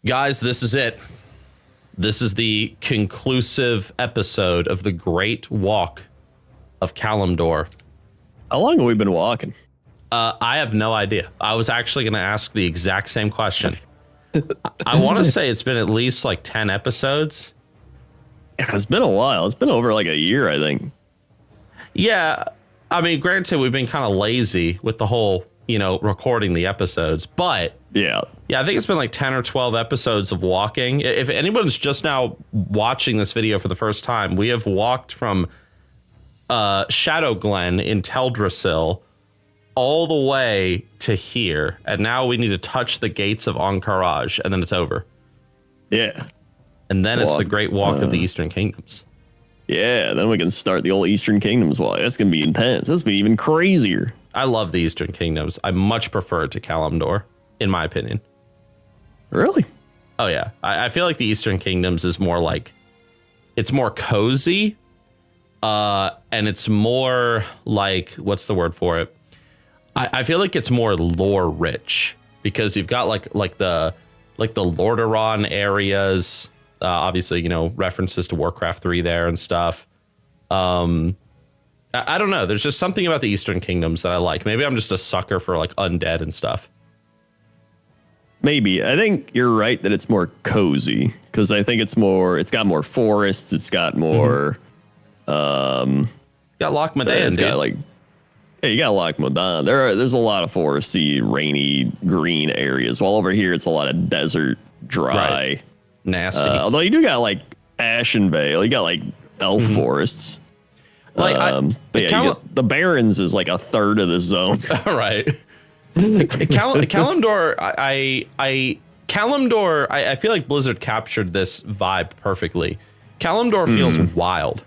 Guys, this is it. This is the conclusive episode of the Great Walk of Kalimdor. How long have we been walking? I have no idea. I was actually going to ask the exact same question. I want to say it's been at least like 10 episodes. It's been a while. It's been over like a year, I think. Yeah. I mean, granted, we've been kind of lazy with the whole, recording the episodes, but Yeah, I think it's been like 10 or 12 episodes of walking. If anyone's just now watching this video for the first time, we have walked from Shadow Glen in Teldrassil all the way to here. And now we need to touch the gates of Ankaraj, and then it's over. Yeah. And then it's the Great Walk of the Eastern Kingdoms. Yeah, then we can start the old Eastern Kingdoms walk. That's going to be intense. That's going to be even crazier. I love the Eastern Kingdoms. I much prefer it to Kalimdor, in my opinion. Really? Oh, yeah. I feel like the Eastern Kingdoms is more like, it's more cozy. And it's more like, what's the word for it? I feel like it's more lore rich because you've got like the Lordaeron areas. Obviously, references to Warcraft 3 there and stuff. I don't know. There's just something about the Eastern Kingdoms that I like. Maybe I'm just a sucker for like undead and stuff. Maybe. I think you're right that it's more cozy because I think it's got more forests. It's got more. Got Loch Modan, it's got like. Yeah, you got Loch Modan. There's a lot of foresty, rainy, green areas. While over here, it's a lot of desert, dry. Right. Nasty. Although you do got like Ashenvale, you got like elf forests. Like but yeah, you get, the Barrens is like a third of the zone. Right. Kalimdor, Kalimdor, I feel like Blizzard captured this vibe perfectly. Kalimdor feels wild.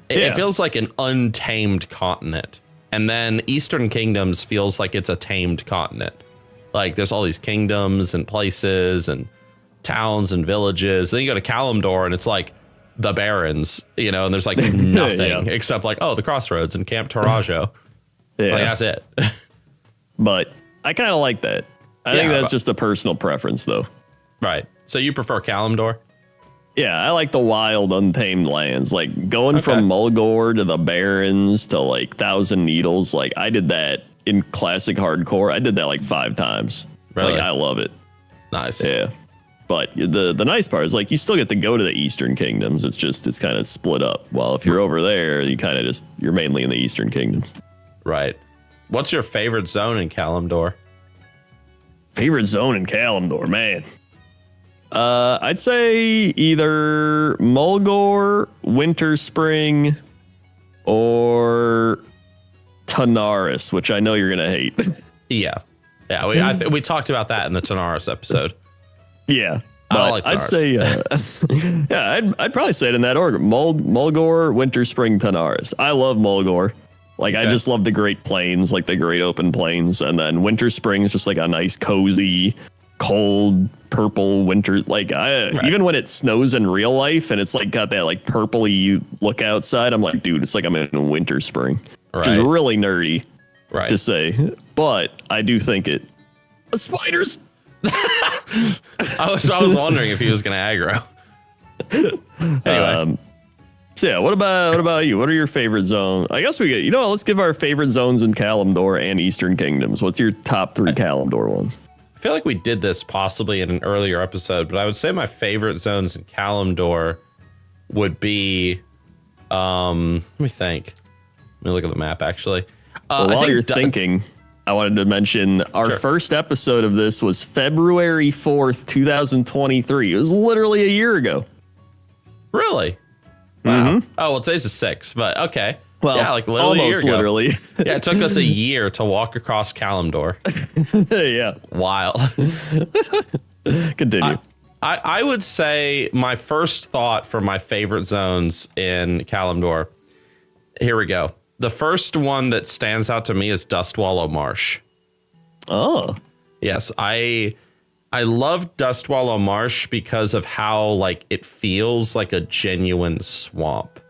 It feels like an untamed continent. And then Eastern Kingdoms feels like it's a tamed continent. Like there's all these kingdoms and places and towns and villages. Then you go to Kalimdor and it's like the Barrens, and there's like nothing except like, the crossroads and Camp Tarajo. Yeah. Like, that's it. But I kind of like that. I think that's just a personal preference, though. Right. So you prefer Kalimdor? Yeah, I like the wild, untamed lands. Like going from Mulgore to the Barrens to like Thousand Needles. Like I did that in classic hardcore. I did that like 5 times. Really? Like I love it. Nice. Yeah. But the nice part is like you still get to go to the Eastern Kingdoms. It's kind of split up. While if you're over there, you're mainly in the Eastern Kingdoms. Right. What's your favorite zone in Kalimdor? Favorite zone in Kalimdor, man. I'd say either Mulgore, Winter Spring, or Tanaris, which I know you're gonna hate. Yeah. We talked about that in the Tanaris episode. Yeah, I like I'd say, I'd probably say it in that order: Mulgore, Winter Spring, Tanaris. I love Mulgore. Like I just love the Great Plains, like the Great Open Plains, and then Winter Spring is just like a nice, cozy, cold purple winter. Like even when it snows in real life and it's like got that like purpley look outside, I'm like, dude, it's like I'm in Winter Spring, which is really nerdy to say, but I do think it. Spiders. I was wondering if he was going to aggro. Anyway. So yeah, what about you? What are your favorite zones? I guess we get, let's give our favorite zones in Kalimdor and Eastern Kingdoms. What's your top 3 Kalimdor ones? I feel like we did this possibly in an earlier episode, but I would say my favorite zones in Kalimdor would be, let me think. Let me look at the map, actually. While you're thinking, I wanted to mention our first episode of this was February 4th, 2023. It was literally a year ago. Really? Wow. Oh, well, today's the 6th, but okay. Well, yeah, like literally almost a year ago. Literally. Yeah, it took us a year to walk across Kalimdor. Yeah. Wild. Continue. I would say my first thought for my favorite zones in Kalimdor. Here we go. The first one that stands out to me is Dustwallow Marsh. Oh. Yes, I love Dustwallow Marsh because of how like it feels like a genuine swamp.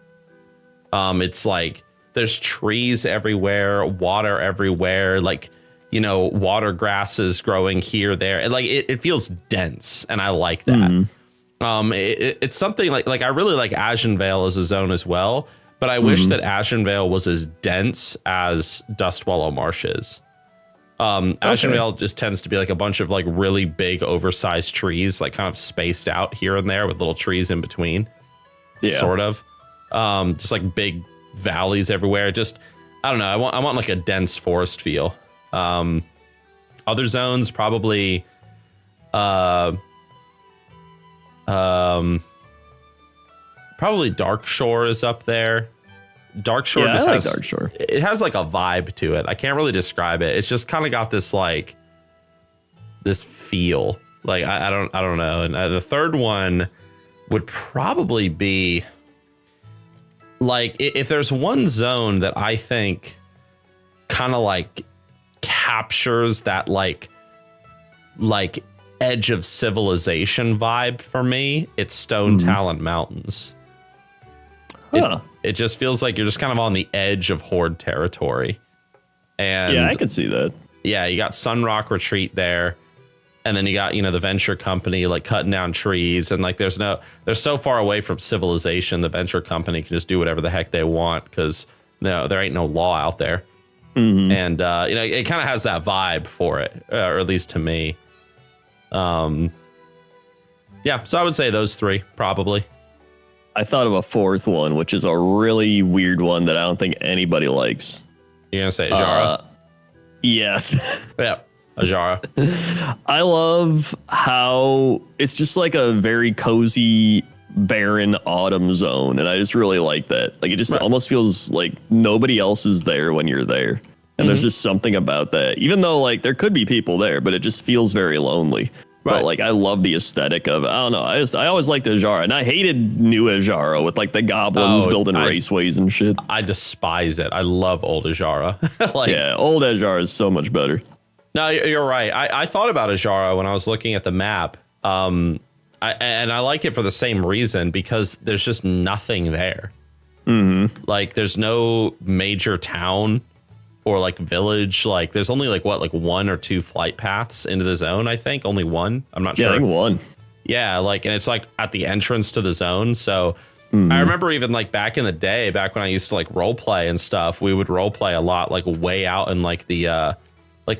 It's like there's trees everywhere, water everywhere. Like water grasses growing here, there. And like it feels dense, and I like that. It's something like I really like Ashenvale as a zone as well, but I wish that Ashenvale was as dense as Dustwallow Marsh is. Ashenvale just tends to be like a bunch of like really big oversized trees, like kind of spaced out here and there with little trees in between. Sort of. Just like big valleys everywhere. Just, I don't know. I want like a dense forest feel. Other zones probably probably Darkshore is up there. Darkshore I like Darkshore. It has like a vibe to it. I can't really describe it. It's just kind of got this like this feel. Like I don't know. And the third one would probably be like if there's one zone that I think kind of like captures that like edge of civilization vibe for me, it's Stone Talon Mountains. It just feels like you're just kind of on the edge of Horde territory. And yeah, I can see that. Yeah, you got Sunrock Retreat there. And then you got, the Venture Company like cutting down trees, and like they're so far away from civilization, the Venture Company can just do whatever the heck they want because there ain't no law out there. And it kind of has that vibe for it, or at least to me. Yeah, so I would say those three probably. I thought of a fourth one, which is a really weird one that I don't think anybody likes. You're gonna say Ajara? Yes. Yeah. Ajara. I love how it's just like a very cozy, barren autumn zone, and I just really like that. Like it just almost feels like nobody else is there when you're there, and there's just something about that. Even though like there could be people there, but it just feels very lonely. But like I love the aesthetic of I don't know. I always liked Ajara, and I hated new Ajara with like the goblins building raceways and shit. I despise it. I love old Ajara. Old Ajara is so much better. No, you're right. I thought about Ajara when I was looking at the map. And I like it for the same reason, because there's just nothing there. Like there's no major town or like village. Like there's only like one or two flight paths into the zone. I think only one. I'm not sure. I think one. Yeah. Like, and it's like at the entrance to the zone. So I remember even like back in the day, back when I used to like role play and stuff, we would role play a lot, like way out in like the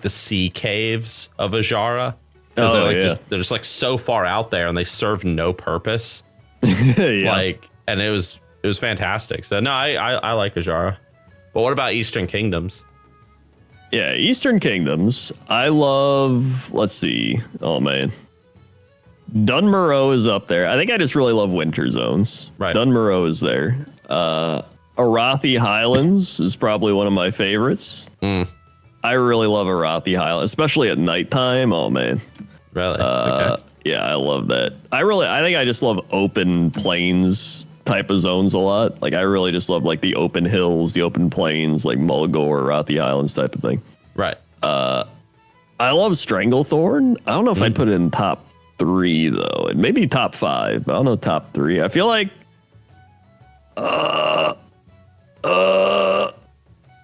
sea caves of Ajara. They're just like so far out there, and they serve no purpose. Like, and it was fantastic. So no, I like Ajara. But what about Eastern Kingdoms? Yeah, Eastern Kingdoms. I love, let's see. Oh man. Dunmurrow is up there. I think I just really love winter zones. Right. Dunmurrow is there. Arathi Highlands is probably one of my favorites. I really love Arathi Highlands, especially at nighttime. Oh man. Really? Okay. Yeah, I love that. I think I just love open plains type of zones a lot. Like I really just love like the open hills, the open plains, like Mulgore, Arathi Highlands type of thing. Right. I love Stranglethorn. I don't know if I'd put it in top 3 though. It may be top 5, but I don't know top 3. I feel like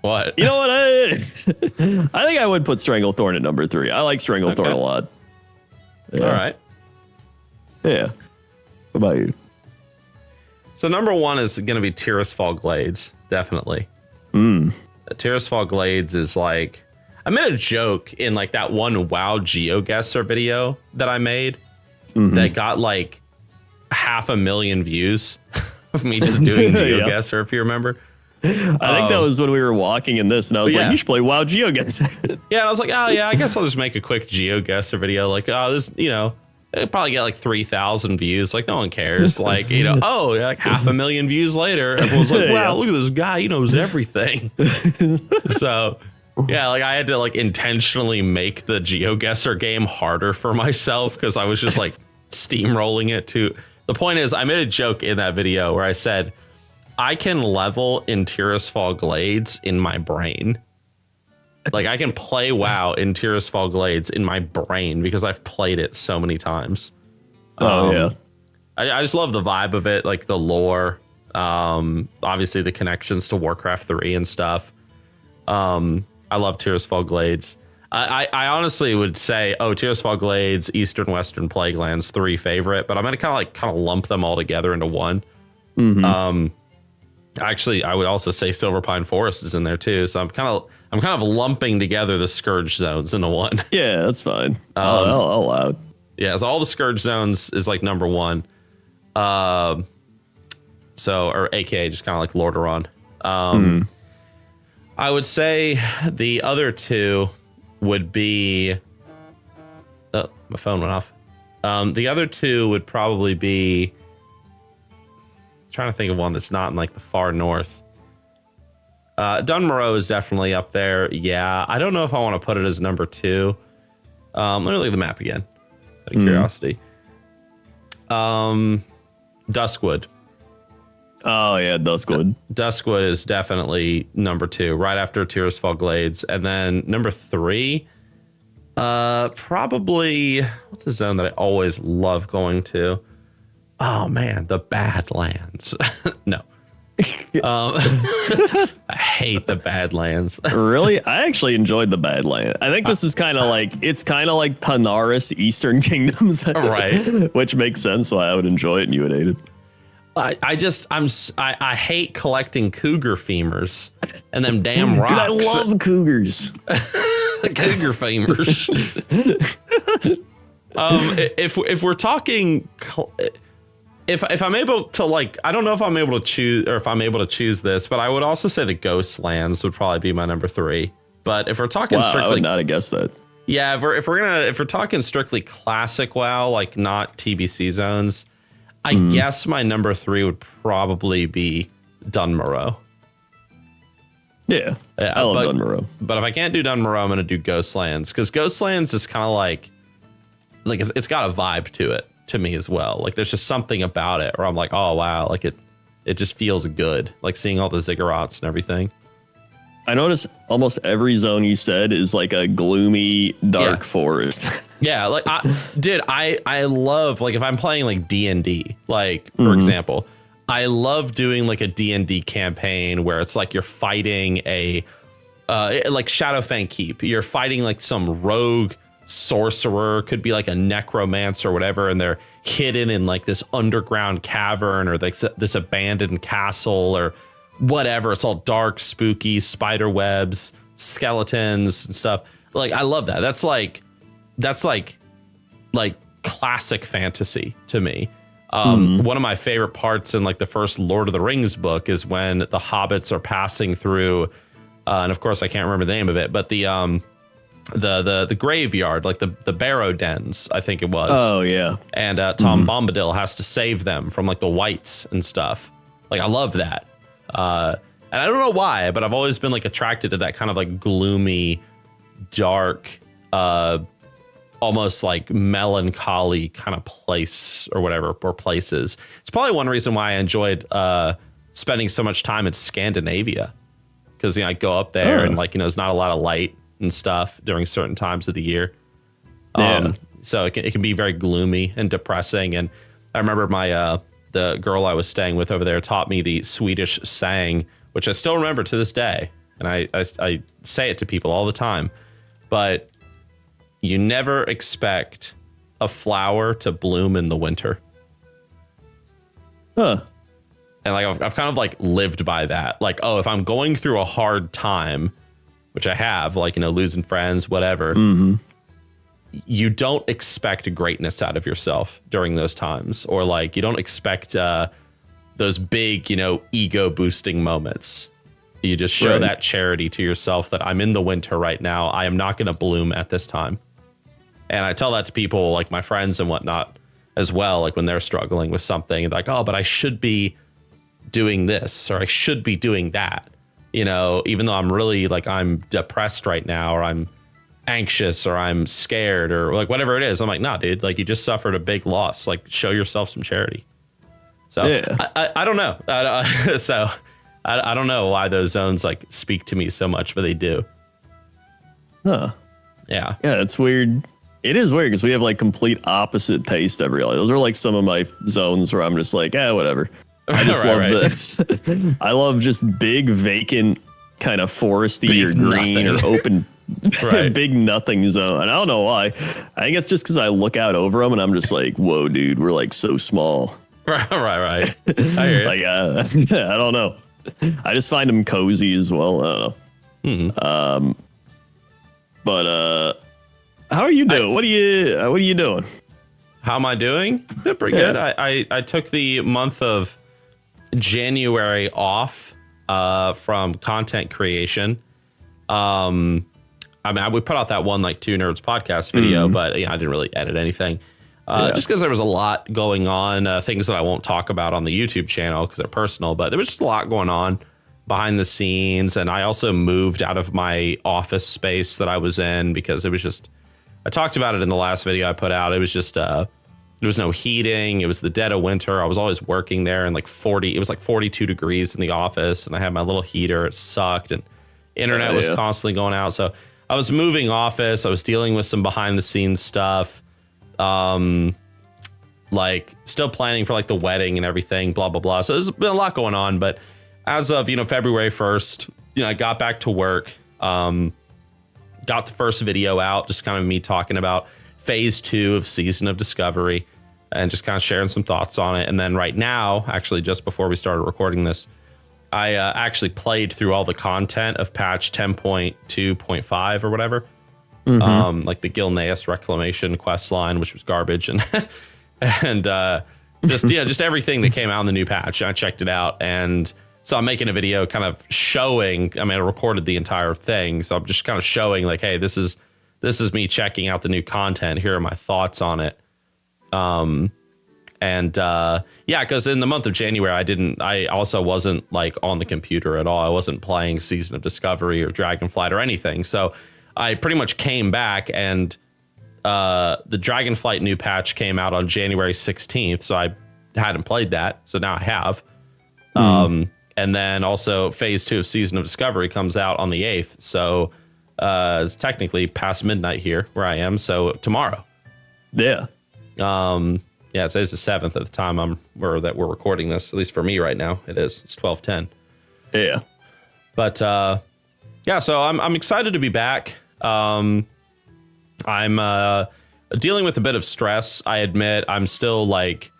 what? You know what? I think I would put Stranglethorn at number 3. I like Stranglethorn a lot. Yeah. All right. Yeah. What about you? So number 1 is going to be Tirisfal Glades, definitely. Tirisfal Glades is like, I made a joke in like that one WoW GeoGuessr video that I made that got like 500,000 views of me just doing GeoGuessr, if you remember. I think that was when we were walking in this, and I was like, you should play WoW GeoGuessr. Yeah, and I was like, oh yeah, I guess I'll just make a quick GeoGuessr video. Like, oh, this, it'll probably get like 3,000 views. Like, no one cares. Like, like 500,000 views later, everyone's like, wow, look at this guy. He knows everything. So, yeah, like I had to like intentionally make the GeoGuessr game harder for myself because I was just like steamrolling it to. The point is, I made a joke in that video where I said, I can level in Tirisfal Glades in my brain. Like I can play WoW in Tirisfal Glades in my brain because I've played it so many times. I just love the vibe of it, like the lore, obviously the connections to Warcraft 3 and stuff. I love Tirisfal Glades. I honestly would say, Tearsfall Glades, Eastern Western Plaguelands, 3 favorite, but I'm gonna kind of lump them all together into one. Actually, I would also say Silver Pine Forest is in there too, so I'm kind of lumping together the Scourge zones into one. Yeah, that's fine. I'll allow it. Yeah, so all the Scourge zones is like number 1. Or AKA just kind of like Lordaeron. I would say the other 2 would be. Oh, my phone went off. The other 2 would probably be. Trying to think of one that's not in like the far north. Dunmoreau is definitely up there. Yeah, I don't know if I want to put it as number 2. Let me look at the map again, out of curiosity. Duskwood. Oh yeah, Duskwood. Duskwood is definitely number 2, right after Tearsfall Glades, and then number 3. Probably what's the zone that I always love going to? Oh man, the Badlands. No. I hate the Badlands. Really? I actually enjoyed the Badlands. I think this is kind of like Tanaris Eastern Kingdoms, right? Which makes sense why I would enjoy it and you would hate it. I hate collecting cougar femurs and them damn rocks. Dude, I love cougars. Cougar femurs. If we're talking. If I'm able to I don't know if I'm able to choose or if I'm able to choose this, but I would also say the Ghostlands would probably be my number 3. But if we're talking strictly, I would not have guessed that. Yeah, if we're talking strictly classic WoW, like not TBC zones, I guess my number 3 would probably be Dunmoreau. Yeah, I love Dunmoreau. But if I can't do Dunmoreau, I'm gonna do Ghostlands, because Ghostlands is kind of like it's got a vibe to it. To me as well, like there's just something about it where I'm like, oh wow, like it just feels good, like seeing all the ziggurats and everything. I notice almost every zone you said is like a gloomy dark forest. Yeah, like I love, like if I'm playing like D&D, like for example, I love doing like a D&D campaign where it's like you're fighting a like Shadowfang Keep, you're fighting like some rogue sorcerer, could be like a necromancer or whatever, and they're hidden in like this underground cavern or this abandoned castle or whatever. It's all dark, spooky, spider webs, skeletons and stuff. Like I love that. That's like classic fantasy to me. One of my favorite parts in like the first Lord of the Rings book is when the hobbits are passing through, and of course I can't remember the name of it, but the graveyard, like the barrow dens, I think it was. Oh yeah. And Tom Bombadil has to save them from like the wights and stuff. Like I love that. And I don't know why, but I've always been like attracted to that kind of like gloomy, dark, almost like melancholy kind of place or whatever, or places. It's probably one reason why I enjoyed spending so much time in Scandinavia, because I go up there and like there's not a lot of light and stuff during certain times of the year. So it can be very gloomy and depressing. And I remember the girl I was staying with over there taught me the Swedish saying, which I still remember to this day. And I say it to people all the time, but you never expect a flower to bloom in the winter. Huh. And like I've kind of like lived by that. Like, if I'm going through a hard time, which I have, like, losing friends, whatever, you don't expect greatness out of yourself during those times. Or like, you don't expect those big, ego boosting moments. You just show that charity to yourself that I'm in the winter right now. I am not going to bloom at this time. And I tell that to people like my friends and whatnot as well. Like when they're struggling with something, like, but I should be doing this, or I should be doing that. Even though I'm really like, I'm depressed right now, or I'm anxious, or I'm scared, or like whatever it is. I'm like, nah, dude, like you just suffered a big loss. Like show yourself some charity. So I don't know. I don't know why those zones like speak to me so much, but they do. Huh. Yeah. Yeah, it's weird. It is weird because we have like complete opposite taste every day. Those are like some of my zones where I'm just like, whatever. I just love this. I love just big, vacant, kind of foresty or green or open. Right. big nothing zone. And I don't know why. I think it's just because I look out over them and I'm just like, whoa, dude, we're like so small. Right. I hear you. Like, I don't know. I just find them cozy as well. I don't know. But how are you doing? What are you doing? How am I doing? Yeah, pretty good. I took the month of January off from content creation. I mean, we put out that one like Two Nerds podcast video, but I didn't really edit anything. Just because there was a lot going on, things that I won't talk about on the YouTube channel because they're personal, but there was just a lot going on behind the scenes. And I also moved out of my office space that I was in because it was just, I talked about it in the last video I put out. It was just, there was no heating. It was the dead of winter. I was always working there and it was like 42 degrees in the office and I had my little heater. It sucked and internet was constantly going out. So I was moving office. I was dealing with some behind the scenes stuff. Like still planning for like the wedding and everything, blah, blah, blah. So there's been a lot going on, but as of, February 1st, I got back to work, got the first video out, just kind of me talking about phase 2 of Season of Discovery and just kind of sharing some thoughts on it. And then right now, actually, just before we started recording this, I actually played through all the content of patch 10.2.5 or whatever. Like the Gilneas reclamation quest line, which was garbage, and just everything that came out in the new patch. I checked it out, and so I'm making a video kind of showing. I mean, I recorded the entire thing, so I'm just kind of showing like, hey, this is me checking out the new content. Here are my thoughts on it. Because in the month of January, I also wasn't like on the computer at all. I wasn't playing Season of Discovery or Dragonflight or anything. So I pretty much came back and the Dragonflight new patch came out on January 16th. So I hadn't played that. So now I have. And then also phase 2 of Season of Discovery comes out on the 8th. So it's technically past midnight here where I am. So tomorrow. Yeah. Today's the 7th at the time we're recording this. At least for me right now, it is. It's 12:10. Yeah. But so I'm excited to be back. I'm dealing with a bit of stress. I admit I'm still like,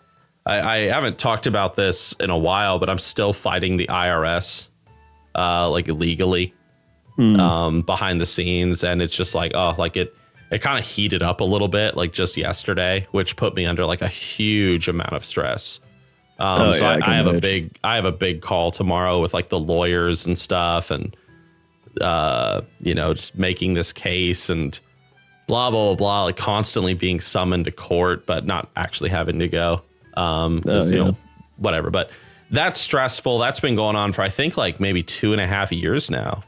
I haven't talked about this in a while, but I'm still fighting the IRS, like illegally, behind the scenes. And it's just like, it kind of heated up a little bit, like just yesterday, which put me under like a huge amount of stress. I have a big call tomorrow with like the lawyers and stuff, and just making this case and blah blah blah blah, like constantly being summoned to court, but not actually having to go. Whatever. But that's stressful. That's been going on for I think like maybe 2.5 years now,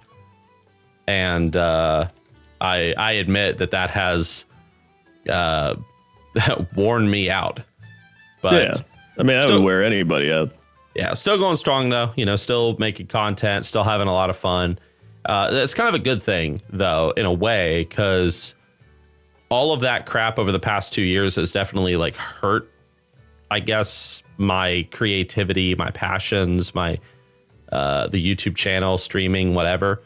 and I admit that has worn me out. But yeah, I mean, I would wear anybody out. Yeah, still going strong though. Still making content, still having a lot of fun. It's kind of a good thing though, in a way, because all of that crap over the past 2 years has definitely like hurt, I guess, my creativity, my passions, my the YouTube channel, streaming, whatever.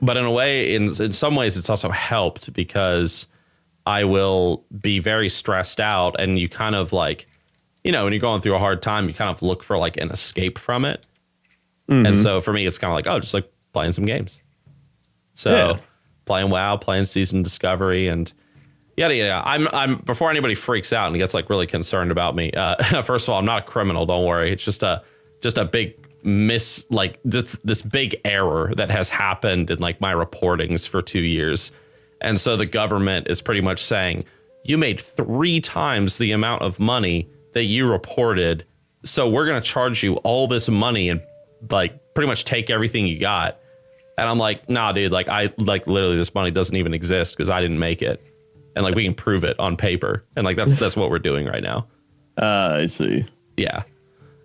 But in a way, in some ways, it's also helped because I will be very stressed out, and you kind of like, when you're going through a hard time, you kind of look for like an escape from it. And so for me, it's kind of like, just like playing some games. So playing WoW, playing Season Discovery, and yeah. I'm before anybody freaks out and gets like really concerned about me. First of all, I'm not a criminal. Don't worry. It's just a big this big error that has happened in like my reportings for 2 years. And so the government is pretty much saying, you made 3 times the amount of money that you reported. So we're going to charge you all this money and like pretty much take everything you got. And I'm like, nah, dude, like literally this money doesn't even exist because I didn't make it. And like, we can prove it on paper. And like, that's what we're doing right now. I see. Yeah.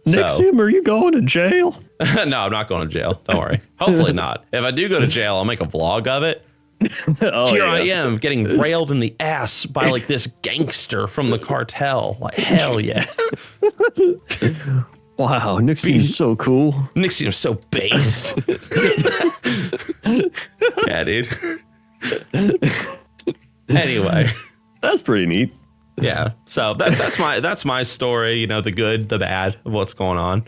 Nixxiom, are you going to jail? No, I'm not going to jail. Don't worry. Hopefully not. If I do go to jail, I'll make a vlog of it. Here I am getting railed in the ass by like this gangster from the cartel. Like, hell yeah. Wow, Nixxiom's so cool. Nixxiom's so based. Yeah, dude. Anyway, that's pretty neat. Yeah. So that's my story. You know, the good, the bad of what's going on.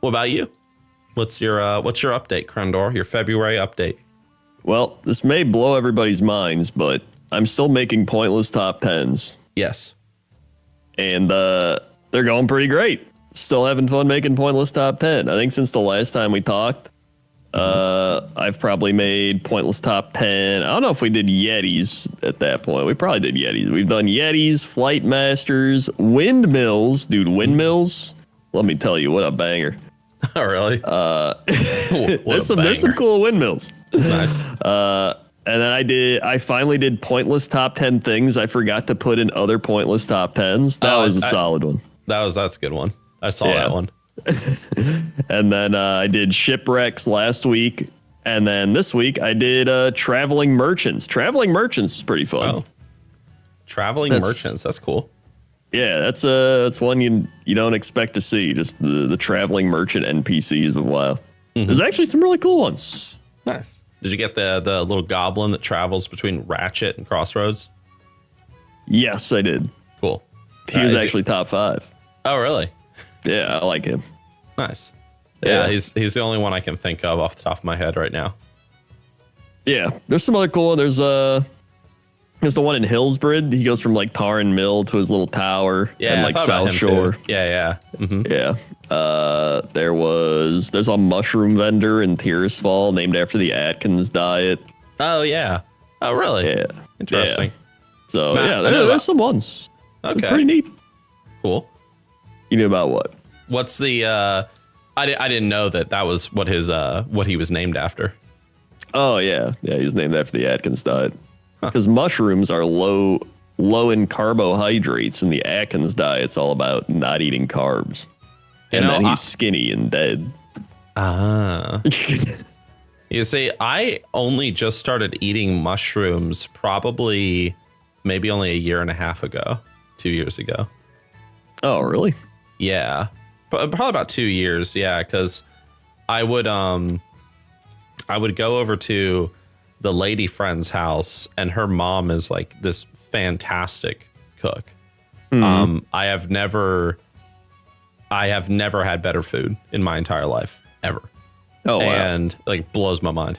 What about you? What's your update, Crendor? Your February update? Well, this may blow everybody's minds, but I'm still making pointless top 10s. Yes. And they're going pretty great. Still having fun making pointless top 10. I think since the last time we talked, I've probably made pointless top 10. I don't know if we did Yetis at that point. We probably did Yetis. We've done Yetis, Flight Masters, Windmills. Dude, Windmills, let me tell you, what a banger. Oh, really? There's some cool windmills. Nice. And then I finally did pointless top 10 things I forgot to put in other pointless top 10s. That was a solid one. That's a good one. I saw that one. And then I did shipwrecks last week. And then this week I did traveling merchants. Traveling merchants is pretty fun. Oh. Traveling merchants. That's cool. Yeah, that's one you don't expect to see. Just the traveling merchant NPCs of WoW. There's actually some really cool ones. Nice. Did you get the little goblin that travels between Ratchet and Crossroads? Yes, I did. Cool. He was actually top 5. Oh, really? Yeah, I like him. Nice. Yeah, he's the only one I can think of off the top of my head right now. Yeah, there's some other cool. There's the one in Hillsbrid. He goes from like Tarn Mill to his little tower and like South Shore. Too. Yeah. Mm-hmm. Yeah. There's a mushroom vendor in Tirisfal named after the Atkins diet. Oh yeah. Oh really? Yeah. Interesting. Yeah. So there's some ones. Okay. They're pretty neat. Cool. You knew about what? What's the? I didn't know that was what his what he was named after. Oh yeah, he was named after the Atkins diet. Because mushrooms are low in carbohydrates, and the Atkins diet's all about not eating carbs. And then he's skinny and dead. You see, I only just started eating mushrooms probably maybe only a year and a half ago, 2 years ago. Oh, really? Yeah, probably about 2 years. Yeah, because I would go over to the lady friend's house, and her mom is like this fantastic cook. I have never had better food in my entire life ever. Oh, wow. And like blows my mind.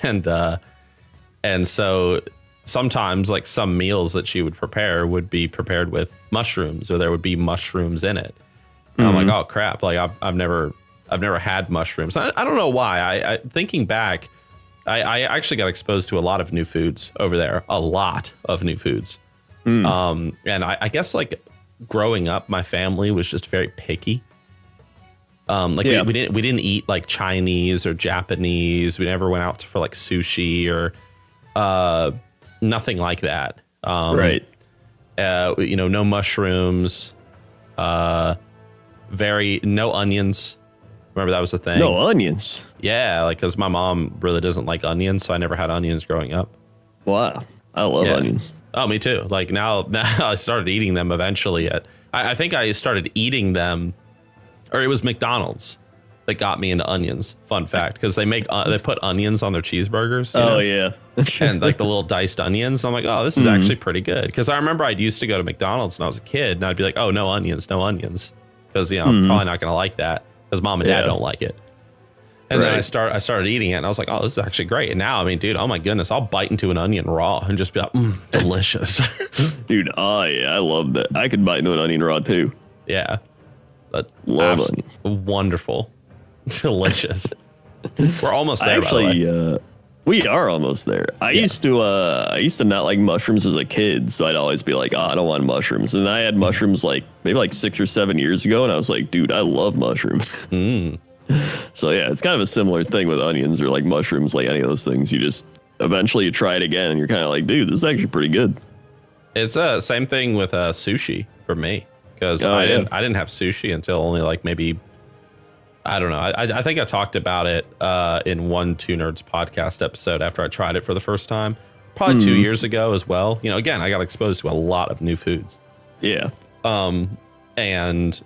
And so sometimes like some meals that she would prepare would be prepared with mushrooms, or there would be mushrooms in it. And I'm like, oh crap! Like I've never had mushrooms. I don't know why. I thinking back, I actually got exposed to a lot of new foods over there. A lot of new foods. And I guess like growing up, my family was just very picky. We didn't eat like Chinese or Japanese. We never went out for like sushi or nothing like that. Right. No mushrooms. No onions. Remember that was the thing. No onions. Yeah, like because my mom really doesn't like onions, so I never had onions growing up. Wow, I love onions. Oh, me too. Like now I started eating them eventually. I think I started eating them, or it was McDonald's that got me into onions. Fun fact, because they put onions on their cheeseburgers. Oh yeah, and like the little diced onions. I'm like, oh, this is actually pretty good. Because I remember I used to go to McDonald's when I was a kid, and I'd be like, oh, no onions, because I'm probably not gonna like that because mom and dad don't like it. And then I started eating it, and I was like, oh, this is actually great. And now, I mean, dude, oh my goodness, I'll bite into an onion raw and just be like, delicious. Dude, I love that. I could bite into an onion raw too. Yeah. But love onions. Wonderful. Delicious. We're almost there, actually, by the way. We are almost there. I used to not like mushrooms as a kid, so I'd always be like, oh, I don't want mushrooms. And I had mushrooms like maybe like 6 or 7 years ago, and I was like, dude, I love mushrooms. So yeah, it's kind of a similar thing with onions or like mushrooms, like any of those things. You just eventually you try it again, and you're kind of like, dude, this is actually pretty good. It's same thing with sushi for me, because I didn't have sushi until only like maybe. I don't know. I think I talked about it in one Two Nerds podcast episode after I tried it for the first time, probably 2 years ago as well. Again, I got exposed to a lot of new foods. Yeah. And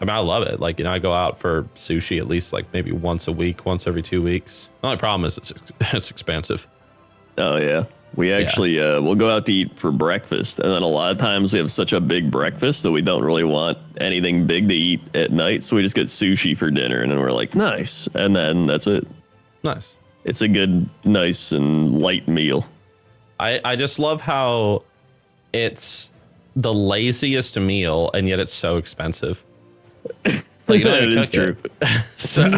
I mean, I love it. Like, I go out for sushi at least like maybe once a week, once every 2 weeks. The only problem is it's expensive. Oh yeah. We actually we'll go out to eat for breakfast, and then a lot of times we have such a big breakfast that we don't really want anything big to eat at night, so we just get sushi for dinner, and then we're like, nice, and then that's it. Nice. It's a good, nice and light meal. I just love how it's the laziest meal, and yet it's so expensive. Like, That is true. So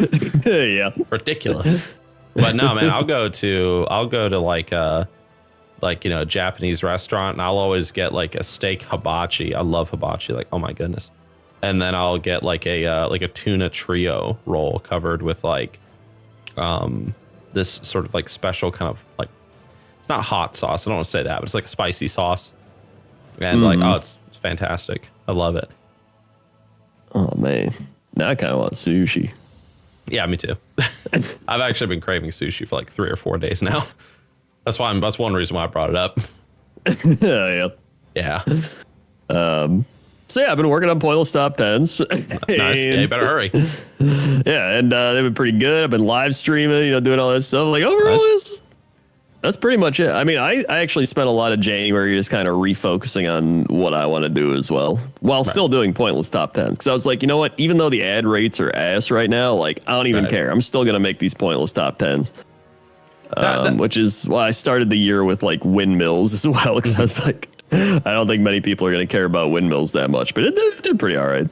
Yeah. ridiculous. But no, man, I'll go to like a Japanese restaurant, and I'll always get like a steak hibachi. I love hibachi. Like, oh my goodness. And then I'll get like a tuna trio roll covered with like this sort of like special kind of like, it's not hot sauce. I don't want to say that, but it's like a spicy sauce. And like, oh, it's fantastic. I love it. Oh man. Now I kind of want sushi. Yeah, me too. I've actually been craving sushi for like 3 or 4 days now. That's one reason why I brought it up. Yeah. Yeah. So yeah, I've been working on Pointless Top 10s. Nice. Yeah, you better hurry. Yeah, and they've been pretty good. I've been live streaming, doing all that stuff. Like overall, Nice. that's pretty much it. I mean, I actually spent a lot of January just kind of refocusing on what I want to do as well, while still doing Pointless Top 10s. Because I was like, you know what? Even though the ad rates are ass right now, like I don't even care. I'm still gonna make these Pointless Top 10s. Which is why I started the year with like windmills as well, because I was like, I don't think many people are going to care about windmills that much, but it did pretty all right.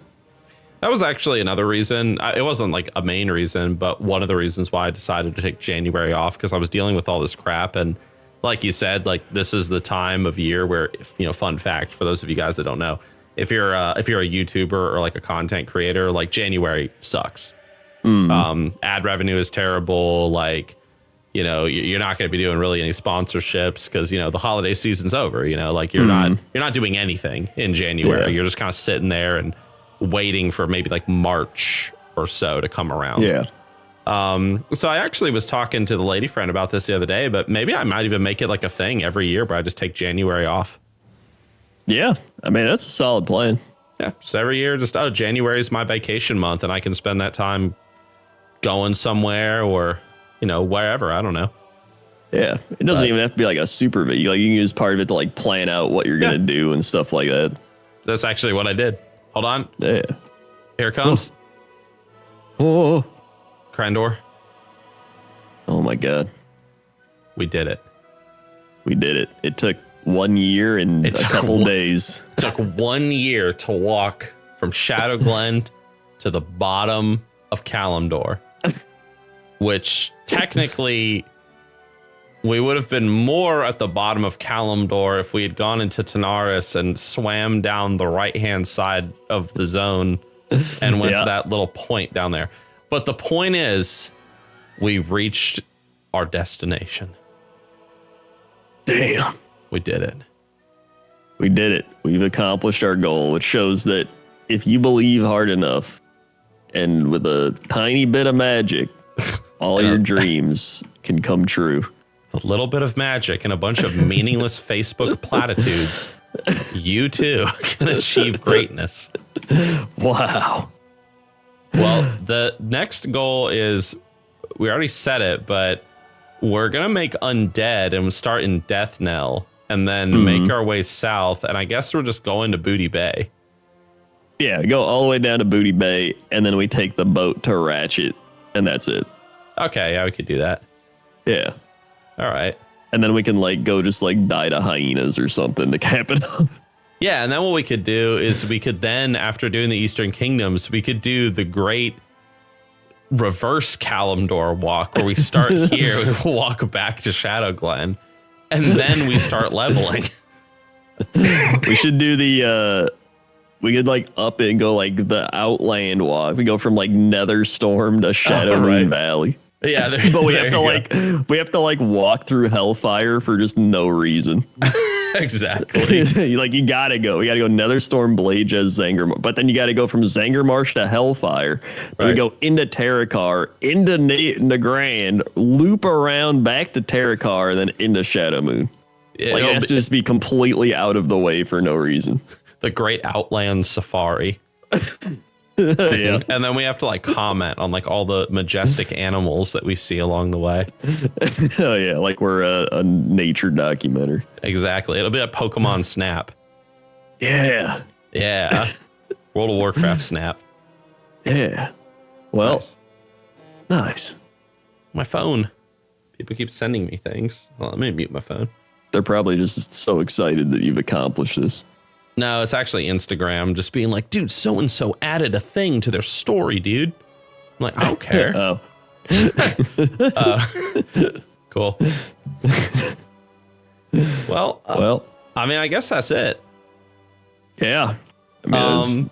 That was actually another reason. It wasn't like a main reason, but one of the reasons why I decided to take January off, because I was dealing with all this crap. And like you said, like this is the time of year where, fun fact for those of you guys that don't know, if you're a YouTuber or like a content creator, like January sucks. Ad revenue is terrible. Like, you're not going to be doing really any sponsorships because, the holiday season's over, like you're not doing anything in January. Yeah. You're just kind of sitting there and waiting for maybe like March or so to come around. Yeah. So I actually was talking to the lady friend about this the other day, but maybe I might even make it like a thing every year where I just take January off. Yeah. I mean, that's a solid plan. Yeah. Just every year, January is my vacation month and I can spend that time going somewhere or, wherever. I don't know. Yeah. It doesn't even have to be like a super big, like you can use part of it to like plan out what you're going to do and stuff like that. That's actually what I did. Hold on. Yeah. Here it comes. Oh. Crendor. Oh my God. We did it. We did it. It took 1 year and a couple days. It took 1 year to walk from Shadow Glen to the bottom of Kalimdor, which technically we would have been more at the bottom of Kalimdor if we had gone into Tanaris and swam down the right-hand side of the zone and went to that little point down there. But the point is, we reached our destination. Damn. We did it. We did it. We've accomplished our goal, which shows that if you believe hard enough and with a tiny bit of magic, all your dreams can come true. A little bit of magic and a bunch of meaningless Facebook platitudes, you too can achieve greatness. Wow. Well, the next goal is, we already said it, but we're going to make undead and start in Death Knell and then make our way south. And I guess we're just going to Booty Bay. Yeah, go all the way down to Booty Bay, and then we take the boat to Ratchet, and that's it. Okay, yeah, we could do that. Yeah. All right. And then we can go just die to hyenas or something to cap it off. Yeah, and then what we could do is we could then, after doing the Eastern Kingdoms, we could do the great reverse Kalimdor walk where we start here, we walk back to Shadow Glen, and then we start leveling. We should do we could up it and go the Outland walk. We go from Netherstorm to Shadow Moon Valley. Yeah, but we have to walk through Hellfire for just no reason. Exactly. You gotta go. We gotta go Netherstorm, Bladeges, Zangor, but then you gotta go from Zangormarsh to Hellfire. Then we go into Terrakar, into Nagrand, loop around back to Terrakar, then into Shadow Moon. It has to just be completely out of the way for no reason. The Great Outland Safari. Yeah. And then we have to like comment on like all the majestic animals that we see along the way. Oh yeah, like we're a nature documentary. Exactly. It'll be a Pokemon Snap. Yeah. Yeah. World of Warcraft Snap. Yeah. Well, nice. My phone. People keep sending me things. Well, let me mute my phone. They're probably just so excited that you've accomplished this. No, it's actually Instagram just being like, dude, so-and-so added a thing to their story, dude. I'm like, I don't care. Oh. Cool. Well, I mean, I guess that's it. Yeah. I mean,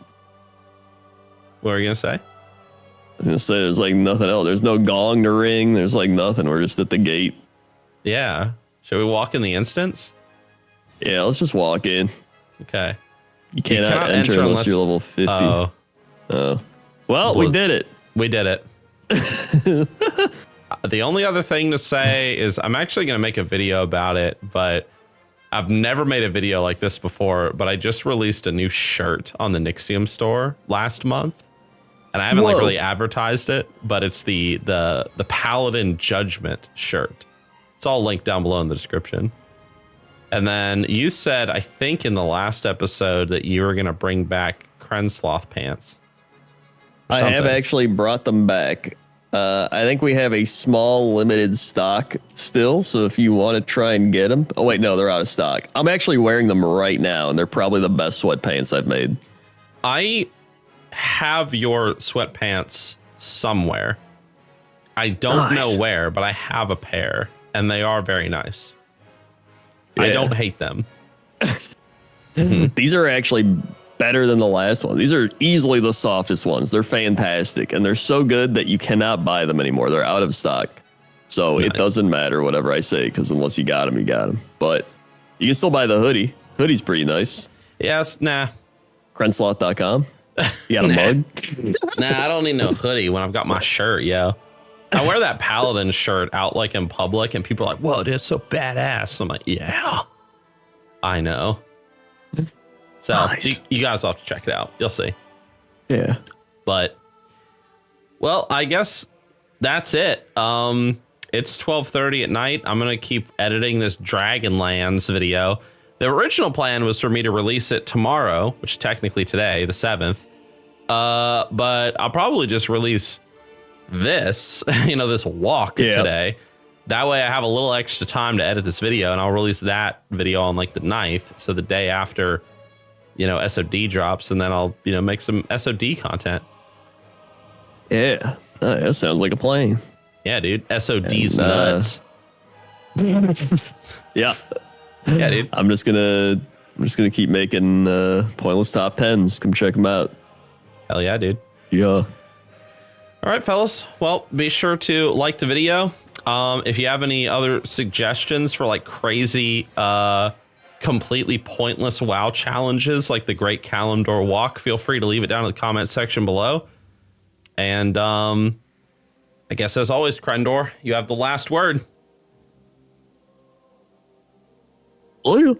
what were you going to say? I was going to say there's like nothing else. There's no gong to ring. There's like nothing. We're just at the gate. Yeah. Should we walk in the instance? Yeah, let's just walk in. Okay. You cannot enter unless you're level 50. Oh. Well, we did it. We did it. The only other thing to say is I'm actually going to make a video about it, but I've never made a video like this before, but I just released a new shirt on the Nixxiom store last month. And I haven't like really advertised it, but it's the Paladin Judgment shirt. It's all linked down below in the description. And then you said, I think in the last episode that you were going to bring back Crensloth pants. I have actually brought them back. I think we have a small limited stock still. So if you want to try and get them. Oh, wait, no, they're out of stock. I'm actually wearing them right now, and they're probably the best sweatpants I've made. I have your sweatpants somewhere. I don't know where, but I have a pair, and they are very nice. Yeah. I don't hate them. These are actually better than the last one. These are easily the softest ones. They're fantastic, and they're so good that you cannot buy them anymore. They're out of stock. So it doesn't matter whatever I say, because unless you got them, you got them. But you can still buy the hoodie. Hoodie's pretty nice. Yes, nah. Crensloth.com. You got a mug? Nah, I don't need no hoodie when I've got my shirt, yo. I wear that Paladin shirt out like in public, and people are like, whoa, dude, it's so badass. I'm like, yeah, I know. So nice. you guys will have to check it out. You'll see. Yeah. But, well, I guess that's it. It's 12:30 at night. I'm going to keep editing this Dragonlands video. The original plan was for me to release it tomorrow, which is technically today, the 7th. But I'll probably just release this, this walk today. That way I have a little extra time to edit this video, and I'll release that video on like the 9th. So the day after, SOD drops, and then I'll, make some SOD content. Yeah. That sounds like a plan. Yeah, dude. SOD's nuts. Yeah. Yeah, dude. I'm just gonna keep making pointless top 10s. Come check them out. Hell yeah, dude. Yeah. All right, fellas. Well, be sure to like the video. If you have any other suggestions for like crazy, completely pointless WoW challenges like the Great Kalimdor Walk, feel free to leave it down in the comment section below. And I guess as always, Crendor, you have the last word. Oh, yeah.